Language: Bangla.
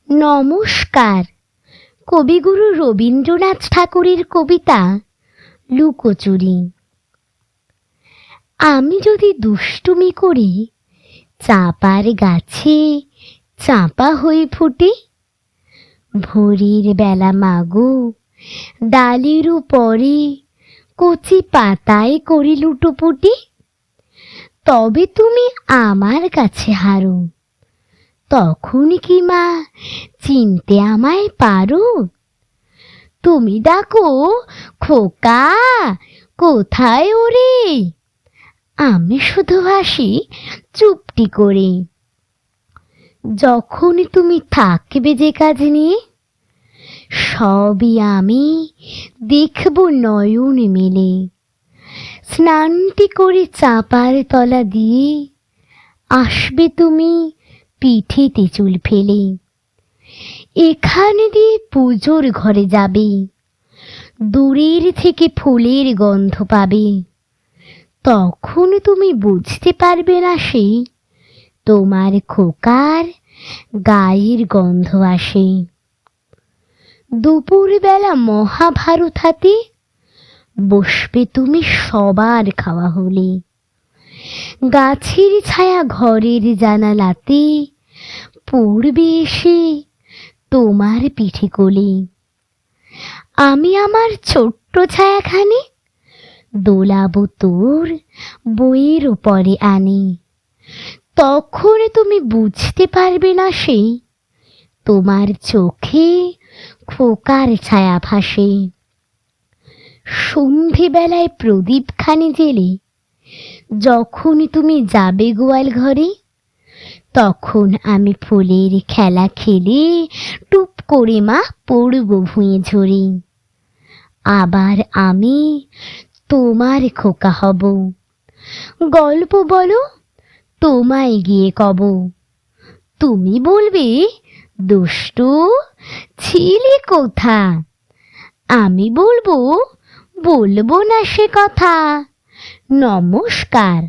নমস্কার। কবিগুরু রবীন্দ্রনাথ ঠাকুরের কবিতা লুকোচুরি। আমি যদি দুষ্টুমি করি চাঁপার গাছে চাঁপা হয়ে ফুটে, ভোরের বেলা মাগো ডালের উপরে কচি পাতায় করি লুটোপুটি, তবে তুমি আমার কাছে হারো, তখন কি মা চিনতে আমায় পারো? তুমি ডাকো খোকা কোথায় ওরে, আমি শুধু হাসি চুপটি করে। যখন তুমি থাকবে যে কাজ নিয়ে, সবই আমি দেখব নয়ন মেলে। স্নানটি করে চাঁপার তলা দিয়ে আসবে তুমি পিঠেতে চুল ফেলে। এখানে দিয়ে পুজোর ঘরে যাবে, দূরের থেকে ফুলের গন্ধ পাবে। তখন তুমি বুঝতে পারবে না সে তোমার খোকার গায়ের গন্ধ আসে। দুপুরবেলা মহাভারত হাতে বসবে তুমি সবার খাওয়া হলে। গাছের ছায়া ঘরের জানালাতে পড়বে এসে তোমার পিঠে কোলে। আমি আমার ছোট্ট ছায়াখানে দোলাবো তোর বইয়ের উপরে আনি। তখন তুমি বুঝতে পারবে না সে তোমার চোখে খোকার ছায়া ভাসে। সন্ধেবেলায় প্রদীপখানি জেলে যখন তুমি যাবে গোয়াল ঘরে, তখন আমি ফুলের খেলা খেলে টুপ করে মা পড়ব ভুঁয়ে ঝরে। আবার আমি তোমার খোকা হব, গল্প বলো তোমায় গিয়ে কব। তুমি বলবে দুষ্টু ছিলে কোথা, আমি বলবো বলবো না সে কথা। নমস্কার।